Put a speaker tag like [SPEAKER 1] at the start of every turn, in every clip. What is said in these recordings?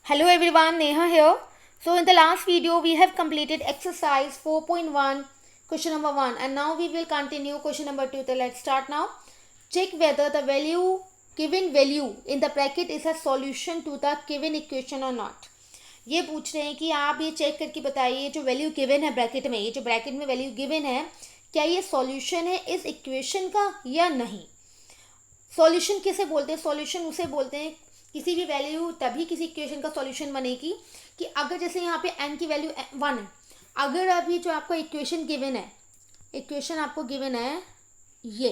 [SPEAKER 1] Hello everyone, Neha here. So in the last video we have completed exercise 4.1 question number 1 and now we will continue question number 2. So let's start now. Check whether the given value in the bracket is a solution to the given equation or not. ये पूछ रहे हैं कि आप ये check करके बताइए जो वैल्यू गिवन है ब्रैकेट में, ये जो ब्रैकेट में वैल्यू गिवन है क्या ये सॉल्यूशन है इस इक्वेशन का या नहीं. सॉल्यूशन किसे बोलते हैं? सॉल्यूशन उसे बोलते हैं किसी भी वैल्यू तभी किसी इक्वेशन का सॉल्यूशन बनेगी कि अगर जैसे यहाँ पे n की वैल्यू 1 है, अगर अभी जो आपको इक्वेशन गिवन है, इक्वेशन आपको गिवन है ये,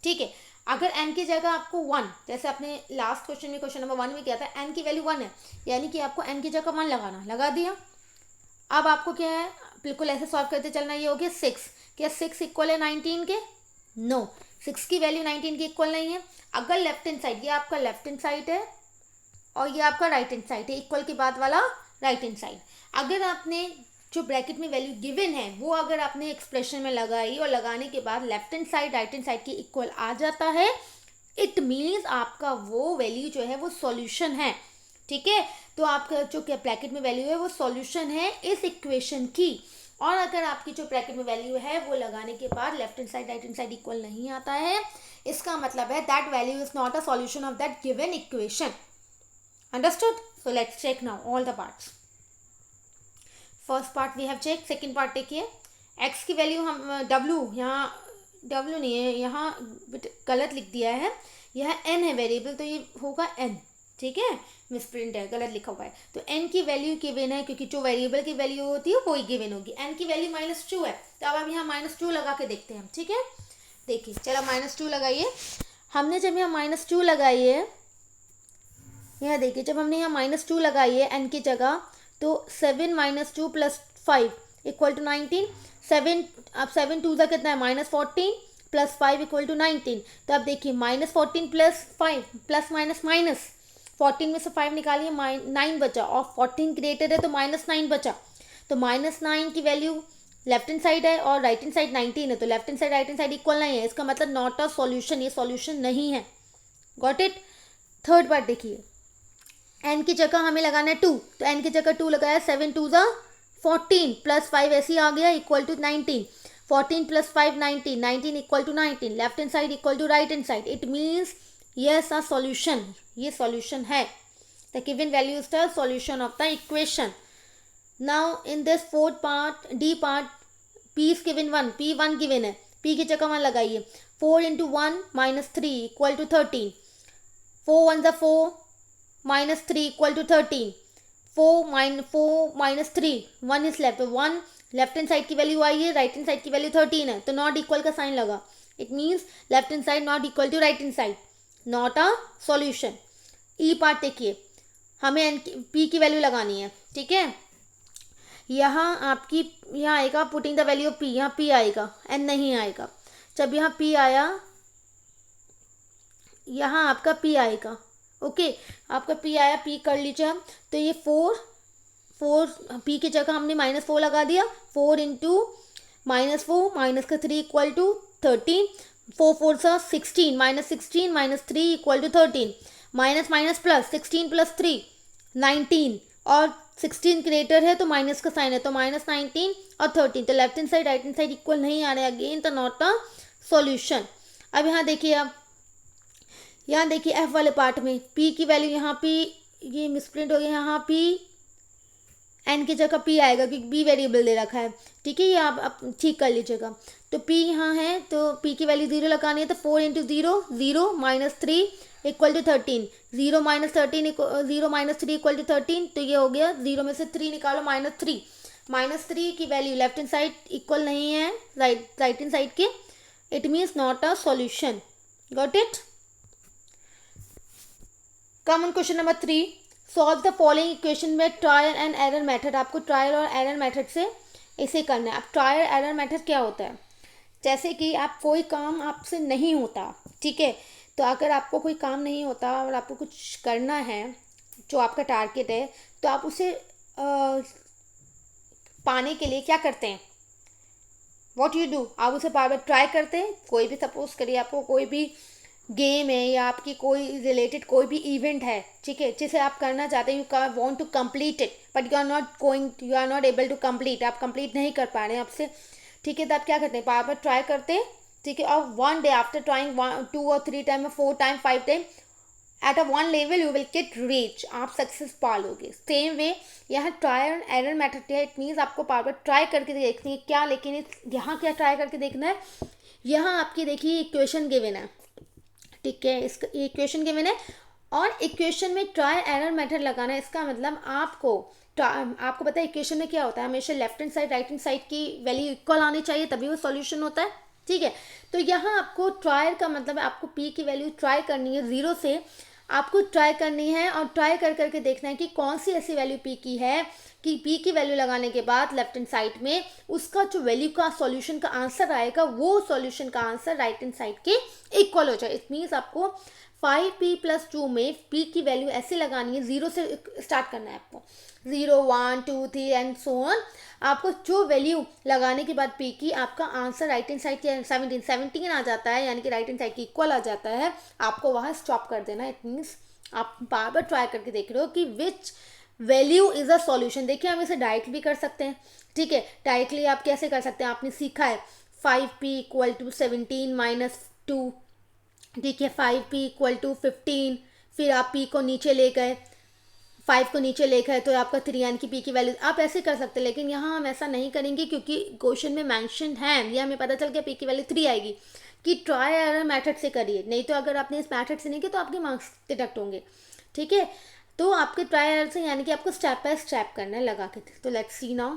[SPEAKER 1] ठीक है, अगर n की जगह आपको 1, जैसे आपने लास्ट क्वेश्चन में क्वेश्चन नंबर 1 में किया था, n की वैल्यू 1 है यानी कि आपको n की जगह 1 लगाना, लगा दिया. अब आपको क्या है, बिल्कुल ऐसे सॉल्व करते चलना. ये हो गया 6. क्या 6 इक्वल है 19 के? नो, 6 की वैल्यू 19 की इक्वल नहीं है. अगर लेफ्ट हैंड साइड, ये आपका लेफ्ट हैंड साइड है और ये आपका राइट हैंड साइड है, इक्वल के बाद वाला राइट हैंड साइड. अगर आपने जो ब्रैकेट में वैल्यू गिवन है वो अगर आपने एक्सप्रेशन में लगाई और लगाने के बाद left hand side right hand side की इक्वल आ जाता है, इट मीन्स आपका वो वैल्यू जो है वो सॉल्यूशन है. ठीक है, तो आपका जो ब्रैकेट में वैल्यू है वो सॉल्यूशन है इस इक्वेशन की. और अगर आपकी जो ब्रैकेट में वैल्यू है वो लगाने के बाद left hand side right hand side equal नहीं आता है, इसका मतलब है that value is not a solution of that given equation. Understood? So let's check now all the parts. First part we have checked. Second part देखिए, x की value हम w, यहाँ w नहीं है, यहाँ गलत लिख दिया है, यह n है वेरिएबल तो ये होगा n. ठीक है, मिसप्रिंट है, गलत लिखा हुआ है. तो n की वैल्यू गिवन है क्योंकि जो वेरिएबल की वैल्यू होती है वो ही गिवन होगी. n की वैल्यू -2 है तो अब यहाँ -2 लगा के देखते हैं हम. ठीक है, देखिए चलो -2 लगाइए. हमने जब यहाँ -2 लगाई है, यहाँ देखिए जब हमने यहाँ -2 लगाई है n की जगह तो 7 - 2 + 5 = 19. 7 अब 7 2 का कितना है -14 + 5 = 19. तो अब देखिए -14 + 5 +- 14 में से 5 निकालिए 9 बचा और 14 ग्रेटर है तो -9 बचा. तो -9 की वैल्यू लेफ्ट हैंड साइड है और राइट हैंड साइड 19 है तो left hand side right hand side equal नहीं है, इसका मतलब नॉट अ सॉल्यूशन, ये सॉल्यूशन नहीं है. Got it. थर्ड पार्ट देखिए, n की जगह हमें लगाना है 2 तो n की जगह 2 लगाया, 7 2 14 + 5 ऐसे ही आ गया = 19. 14 + 5 19, 19 = 19. Left hand side equal to right hand side, it means yes a solution, ये सॉल्यूशन है. The given value is the solution of the equation. Now in this fourth part D part, p is given 1, p1 given है, p की जगह 1 लगाइए. 4 × 1 - 3 = 13. 4 1 = 4 -3 = 13. 4 - 3 1 is left, 1 left hand side की value आई है, right hand side की value 13 है तो नॉट इक्वल का साइन लगा. It means left hand side not equal to right hand side, not a solution. E part देखिए, हमें एन पी की वैल्यू लगानी है. ठीक है, यहाँ आपकी यहाँ आएगा putting the value of P, यहाँ पी आएगा, एन नहीं आएगा. जब यहाँ पी आया, यहाँ आपका पी आएगा. ओके, आपका पी आया, पी कर लीजिए हम. तो ये 4 पी की जगह हमने -4 लगा दिया. 4 × -4 - 3 = 13. 4 4 16, -16 - 3 = 13. माइनस प्लस 16 + 3 19 और 16 ग्रेटर है तो माइनस का साइन है तो -19 और 13. तो left hand side right hand side equal नहीं आ रहा है, अगेन तो नॉट अ सॉल्यूशन. अब यहाँ देखिए, अब यहाँ देखिए एफ वाले पार्ट में p की वैल्यू, यहाँ p ये मिसप्रिंट हो गया, यहाँ p n की जगह p आएगा क्योंकि b वेरिएबल दे रखा है. ठीक है, ये आप ठीक कर लीजिएगा. तो p यहाँ है तो p की वैल्यू 0 लगानी है तो 4 × 0 0 -3 = 13. 0 - 13 0 - 3 = 13. तो ये हो गया, 0 में से 3 निकालो -3. -3 की value left hand side equal नहीं है राइट हैंड साइड के, it means not a solution. Got it. Come on question number 3. Solve the following equation में ट्रायल एंड एरर मेथड. आपको ट्रायल और एरर मेथड से इसे करना है. अब ट्रायल एरर मेथड क्या होता है? जैसे कि आप कोई काम आपसे नहीं होता, ठीक है, तो अगर आपको कोई काम नहीं होता और आपको कुछ करना है जो आपका टारगेट है तो आप उसे पाने के लिए क्या करते हैं? व्हाट यू डू, आप उसे बार बार ट्राई करते हैं. कोई भी सपोज करिए आपको कोई भी गेम है या आपकी कोई रिलेटेड कोई भी इवेंट है, ठीक है, जिसे आप करना चाहते हैं, you want to complete it but you are not able to complete, आप कंप्लीट नहीं कर पा रहे हैं आपसे, ठीक है, तो आप क्या करते हैं, बार बार ट्राई करते हैं, ठीक है, और वन डे आफ्टर ट्राइंग 2 और 3 time, 4 time, 5 time, at a one level you will get reach, आप सक्सेस पा लोगे। सेम वे यहाँ ट्राई एंड एरर मेथड है, इट मीन्स आपको बार बार ट्राई करके देखनी है क्या, लेकिन यहाँ क्या ट्राई करके देखना है, यहाँ आपकी देखिए इक्वेशन गिवन है, ठीक है, इसका इक्वेशन गिवन है और इक्वेशन में ट्राई एरर मेथड लगाना है, इसका मतलब आपको पता है इक्वेशन में क्या होता है, हमेशा left hand side right hand side की वैल्यू इक्वल आनी चाहिए तभी वो सॉल्यूशन होता है, ठीक है। तो यहाँ आपको ट्रायल का मतलब है आपको पी की वैल्यू ट्राई करनी है, 0 से आपको ट्राई करनी है और ट्राई कर करके देखना है कि कौन सी ऐसी वैल्यू पी की है कि पी की वैल्यू लगाने के बाद लेफ्ट हैंड साइड में उसका जो वैल्यू का सॉल्यूशन का आंसर आएगा वो सॉल्यूशन का आंसर राइट हैंड साइड के इक्वल हो जाए। इट मीन्स आपको 5p+2 में p की वैल्यू ऐसे लगानी है, 0 से स्टार्ट करना है आपको, 0 1 2 3 एंड सो ऑन, आपको जो वैल्यू लगाने के बाद p की आपका आंसर राइट हैंड साइड के 17 आ जाता है, यानी कि राइट हैंड साइड की इक्वल आ जाता है, आपको वहाँ स्टॉप कर देना। इट मीन्स आप बार बार ट्राई करके देख रहे हो कि which value is a solution. देखिए हम इसे डायरेक्ट भी कर सकते हैं, ठीक है, डायरेक्टली आप कैसे कर सकते हैं, आपने सीखा है 5p = 17 - 2, ठीक है, 5p = 15, फिर आप p को नीचे ले गए, 5 को नीचे लेकर तो आपका 3 यानी कि p की वैल्यू आप ऐसे कर सकते हैं, लेकिन यहाँ हम ऐसा नहीं करेंगे क्योंकि क्वेश्चन में मैंशन है, ये हमें पता चल गया p की वैल्यू 3 आएगी, कि ट्राई एरर मेथड से करिए, नहीं तो अगर आपने इस मेथड से नहीं किया तो आपके मार्क्स डिडक्ट होंगे, ठीक है। तो आपके ट्राई एरर से यानी कि आपको स्टेप बाय स्टेप करना है लगा के। तो लेट्स सी नाउ,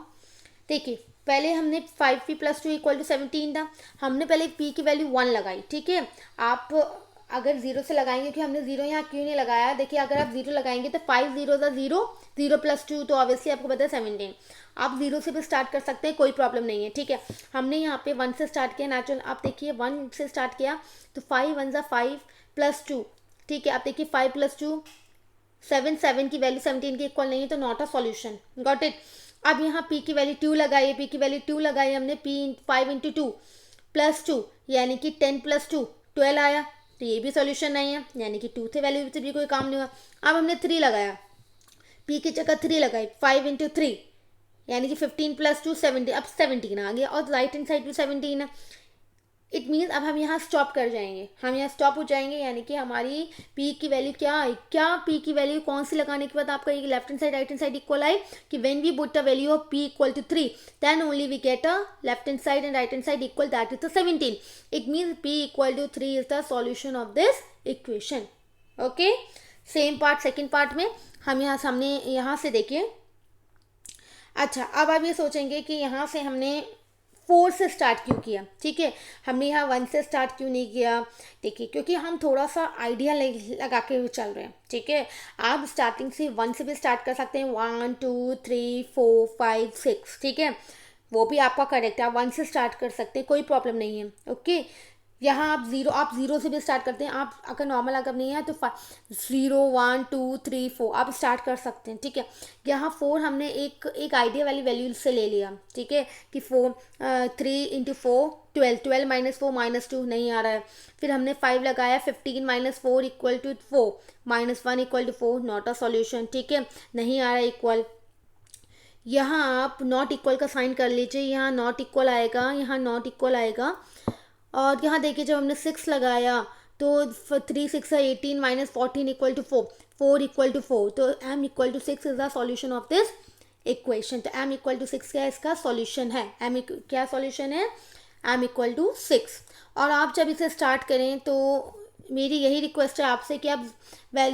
[SPEAKER 1] देखिए पहले हमने 5p+2 = 17 था, हमने पहले p की वैल्यू 1 लगाई, ठीक है, आप अगर 0 से लगाएंगे कि हमने 0 यहाँ क्यों नहीं लगाया, देखिए अगर आप 0 लगाएंगे तो 5 0 0, 0 + 2 तो ऑब्वियसली आपको पता है 17, आप 0 से भी स्टार्ट कर सकते हैं, कोई प्रॉब्लम नहीं है, ठीक है। हमने यहाँ पे 1 से स्टार्ट किया, नेचुरल आप देखिए 1 से स्टार्ट किया तो 5 1 5 + 2, ठीक है, आप देखिए 5 + 2 7, 7 की वैल्यू 17 के इक्वल नहीं है तो not a solution, got it. अब यहाँ p की वैल्यू 2 लगाई, p की वैल्यू 2 लगाई हमने, p 5 × 2 + 2 यानी कि 10 + 2 12 आया, तो ये भी सॉल्यूशन नहीं है, यानी कि 2 से वैल्यू से भी कोई काम नहीं हुआ। अब हमने 3 लगाया, p की जगह 3 लगाई, 5 × 3 यानी कि 15 + 2 17, अब 17 आ गया और राइट हैंड साइड भी 17 है। इट मीन्स अब हम यहाँ स्टॉप कर जाएंगे, हम यहाँ स्टॉप हो जाएंगे, यानी कि हमारी p की वैल्यू क्या आई, क्या p की वैल्यू कौन सी लगाने के बाद आपका ये left hand side right hand side equal आई, कि when we put the value of p = 3 then only we get a left hand side and right hand side equal, that is the 17। It means p = 3 is the solution of this equation. Okay, same part second part में हम यहाँ से देखिए, अच्छा अब आप ये सोचेंगे कि यहाँ से हमने 4 से स्टार्ट क्यों किया, ठीक है, हमने यहाँ 1 से स्टार्ट क्यों नहीं किया, देखिए क्योंकि हम थोड़ा सा आइडिया लगा के चल रहे हैं, ठीक है। आप स्टार्टिंग से 1 से भी स्टार्ट कर सकते हैं, 1 2 3 4 5 6, ठीक है, वो भी आपका करेक्ट है, आप 1 से स्टार्ट कर सकते हैं, कोई प्रॉब्लम नहीं है। ओके, यहाँ आप जीरो से भी स्टार्ट करते हैं, आप अगर नॉर्मल अगर नहीं है तो 0 1 2 3 4 आप स्टार्ट कर सकते हैं, ठीक है। यहाँ 4 हमने एक आइडिया वाली वैल्यू से ले लिया, ठीक है, कि 3 × 4 12, 12 - 4 -2 नहीं आ रहा है, फिर हमने 5 लगाया, 15 - 4 = 4, -1 = 4, नॉट अ सॉल्यूशन, ठीक है, नहीं आ रहा है इक्वल। यहाँ आप नॉट इक्वल का साइन कर लीजिए, यहाँ नॉट इक्वल आएगा, यहाँ नॉट इक्वल आएगा, और यहाँ देखिए जब हमने 6 लगाया तो 3 6 है 18 - 14 = 4, 4 = 4, तो m = 6 is the solution of this equation. तो m = 6 क्या इसका सॉल्यूशन है, क्या सॉल्यूशन है, m = 6। और आप जब इसे स्टार्ट करें तो मेरी यही रिक्वेस्ट है आपसे कि आप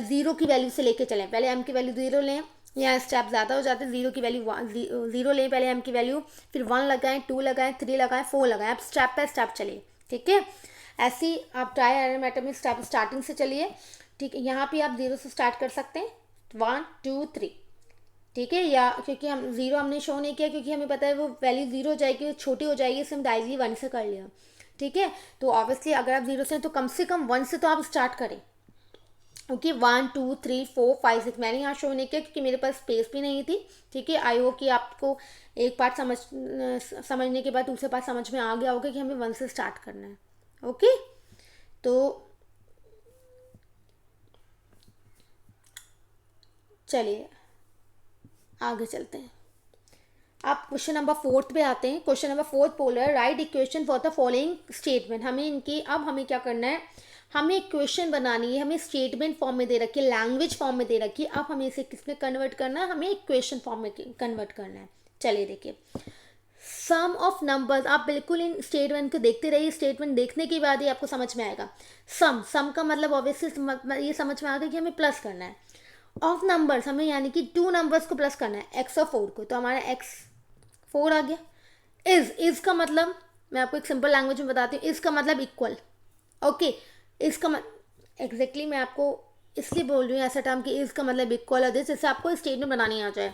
[SPEAKER 1] 0 की वैल्यू से लेके चलें, पहले m की वैल्यू 0 लें, यहाँ स्टेप ज़्यादा हो जाते हैं, 0 की वैल्यू 0 लें पहले m की वैल्यू, फिर 1 लगाएं, 2 लगाएं, 3 लगाएं, 4 लगाएं, आप स्टेप बाय स्टेप चलिए, ठीक है। ऐसे ही आप ट्राई एरर मेथड में स्टार्टिंग से चलिए, ठीक है, यहाँ पे आप 0 से स्टार्ट कर सकते हैं, 1 2 3, ठीक है, या क्योंकि हम 0 हमने शो नहीं किया क्योंकि हमें पता है वो वैल्यू 0 हो जाएगी, वो छोटी हो जाएगी, इसलिए हम डायरेक्टली 1 से कर लिया, ठीक है। तो ऑब्वियसली अगर आप 0 से तो कम से कम 1 से तो आप स्टार्ट करें, ओके। 1 2 3 4 5 6 मैंने यहाँ शो नहीं किया क्योंकि मेरे पास स्पेस भी नहीं थी, ठीक है। आई होप कि आपको एक पार्ट समझने के बाद दूसरे पार्ट समझ में आ गया होगा कि हमें 1 से स्टार्ट करना है, ओके। तो चलिए आगे चलते हैं। आप क्वेश्चन नंबर 4 पे आते हैं। क्वेश्चन नंबर 4 बोल रहा है right equation for the following statement. हमें क्या करना है, हमें इक्वेशन बनानी है। हमें स्टेटमेंट फॉर्म में दे रखी है, लैंग्वेज फॉर्म में दे रखी है। अब हमें इसे किस में कन्वर्ट करना है, हमें इक्वेशन फॉर्म में कन्वर्ट करना है। चलिए देखिए, सम ऑफ नंबर्स, आप बिल्कुल इन स्टेटमेंट को देखते रहिए। स्टेटमेंट देखने के बाद ही आपको समझ में आएगा। सम का मतलब ऑब्वियसली ये समझ में आ गया कि हमें प्लस करना है। ऑफ नंबर्स, हमें यानी कि 2 नंबर्स को प्लस करना है, एक्स और 4 को। तो हमारा एक्स 4 आ गया। इज का मतलब मैं आपको एक सिंपल लैंग्वेज में बताती हूँ। इज का मतलब इक्वल। ओके, इसका एग्जैक्टली मैं आपको इसलिए बोल रही हूँ ऐसा टर्म कि इज का मतलब इक्वल है, जिससे आपको स्टेटमेंट बनानी आ जाए।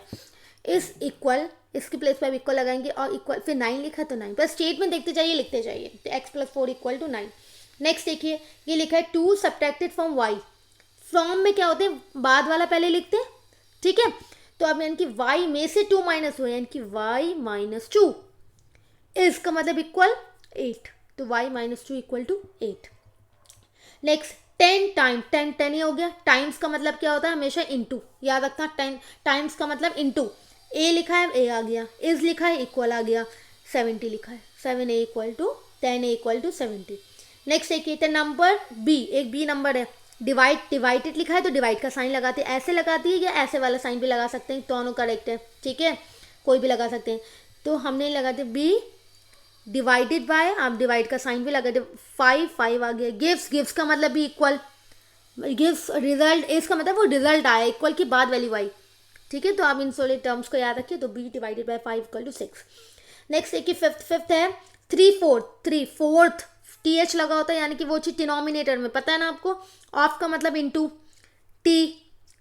[SPEAKER 1] इज इक्वल, इसके प्लेस पे आप इक्वल लगाएंगे और इक्वल, फिर 9 लिखा तो 9, पर स्टेटमेंट देखते जाइए, लिखते जाइए। तो x + 4 = 9। नेक्स्ट देखिए, ये लिखा है 2 सब्ट्रैक्टेड फ्रॉम y। फ्रॉम में क्या होते हैं, बाद वाला पहले लिखते हैं, ठीक है। तो अब यानी कि y में से 2 माइनस हुए, यानी कि y - 2। इज का मतलब इक्वल 8, तो y - 2 = 8। नेक्स्ट 10 टाइम 10 ही हो गया। टाइम्स का मतलब क्या होता है, हमेशा इनटू, याद रखना। 10 टाइम्स का मतलब इनटू। ए लिखा है, ए आ गया। इज लिखा है, इक्वल आ गया। 70 लिखा है, 7a = 10a = 70। नेक्स्ट देखिए, नंबर बी, एक बी नंबर है। डिवाइडेड लिखा है, तो डिवाइड का साइन लगाते हैं। ऐसे लगाती है या ऐसे वाला साइन भी लगा सकते हैं, दोनों करेक्ट है, ठीक है, कोई भी लगा सकते हैं। तो हमने लगाते बी डिवाइडेड बाय, आप डिवाइड का साइन भी लगाते। 5 आ गया। गिव्स का मतलब भी इक्वल। गिव्स रिजल्ट, इसका मतलब वो रिजल्ट आया, इक्वल की बाद वाली वाई, ठीक है। तो आप इन सारे टर्म्स को याद रखिए। तो b डिवाइडेड बाय 5 = 6। नेक्स्ट देखिए, फिफ्थ है 3/4 th लगा होता है, यानी कि वो चीज डिनोमिनेटर में, पता है ना आपको। ऑफ का मतलब इनटू, t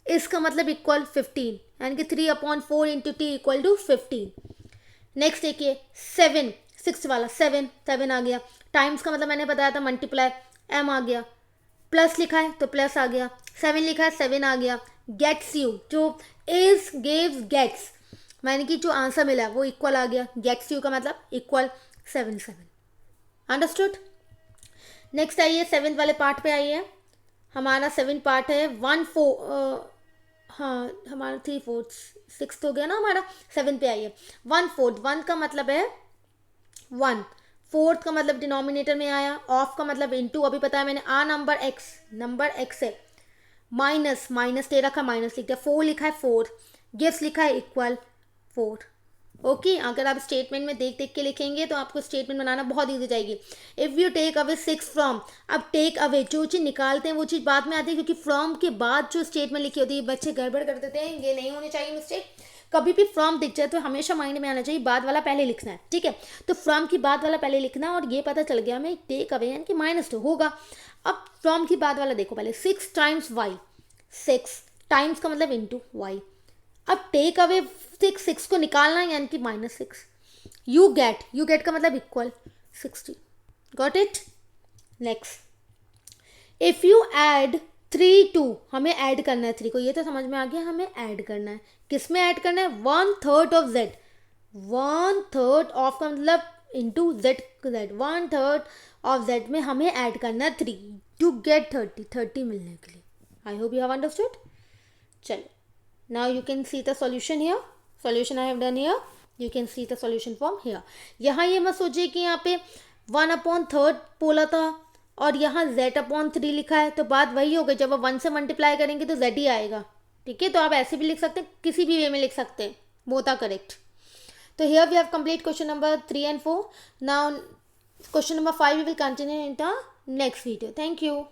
[SPEAKER 1] इसका मतलब इक्वल 15, यानी कि 3/4 × t = 15। नेक्स्ट देखिए 7, 6 वाला 7 आ गया। टाइम्स का मतलब मैंने बताया था मल्टीप्लाई, m आ गया। प्लस लिखा है तो प्लस आ गया। 7 लिखा है, 7 आ गया। गेट्स यू, जो इज गिव्स गेट्स, मैंने कि जो आंसर मिला वो इक्वल आ गया। गेट्स यू का मतलब इक्वल 7 अंडरस्टूड। नेक्स्ट आइए 7 वाले पार्ट पे आइए। हमारा 7 पार्ट है 1/4, हाँ हमारा 3/4 6 हो गया ना हमारा। 7 पे आइए। 1/4, 1 का मतलब है 1, 4 का मतलब डिनोमिनेटर में आया। ऑफ का मतलब इनटू, अभी पता है मैंने। नंबर x है, माइनस दे रखा, माइनस लिख दिया। 4 लिखा है 4, गिव्स लिखा है इक्वल 4। ओके, अगर आप स्टेटमेंट में देख के लिखेंगे तो आपको स्टेटमेंट बनाना बहुत ईजी जाएगी। If you take away 6 from, अब टेक अवे जो चीज़ निकालते हैं वो चीज़ बाद में आती है, क्योंकि फ्रॉम के बाद जो स्टेटमेंट लिखी होती है, बच्चे गड़बड़ कर देते हैं, ये नहीं होनी चाहिए मिस्टेक। कभी भी फ्रॉम दिख जाए तो हमेशा माइंड में आना चाहिए बाद वाला पहले लिखना है, ठीक है। तो फ्रॉम की बाद वाला पहले लिखना, और ये पता चल गया हमें टेक अवे यानी कि -2 होगा। अब फ्रॉम की बाद वाला देखो पहले, 6 टाइम्स y, 6 टाइम्स का मतलब इनटू y। अब टेक अवे 6 को निकालना है, यानी कि -6। यू गेट का मतलब equal 60। Got it. Next, if you add 3 2, हमें ऐड करना है 3 को, ये तो समझ में आ गया। हमें ऐड करना है, किस में ऐड करना है, 1/3 ऑफ z। 1/3 ऑफ का मतलब इंटू z, 1/3 ऑफ z में हमें ऐड करना है 3 टू गेट 30 मिलने के लिए। I hope you have understood. चलो, now you can see the solution here. Solution I have done here. You can see the solution form here. यहाँ ये मत सोचिए कि यहाँ पे 1/3 बोला था और यहाँ z/3 लिखा है, तो बात वही हो गई। जब आप 1 से मल्टीप्लाई करेंगे तो z ही आएगा, ठीक है। तो आप ऐसे भी लिख सकते हैं, किसी भी वे में लिख सकते हैं, बोथ आर करेक्ट। तो here we have complete question number 3 and 4. Now question number 5 we will continue in the next video. Thank you.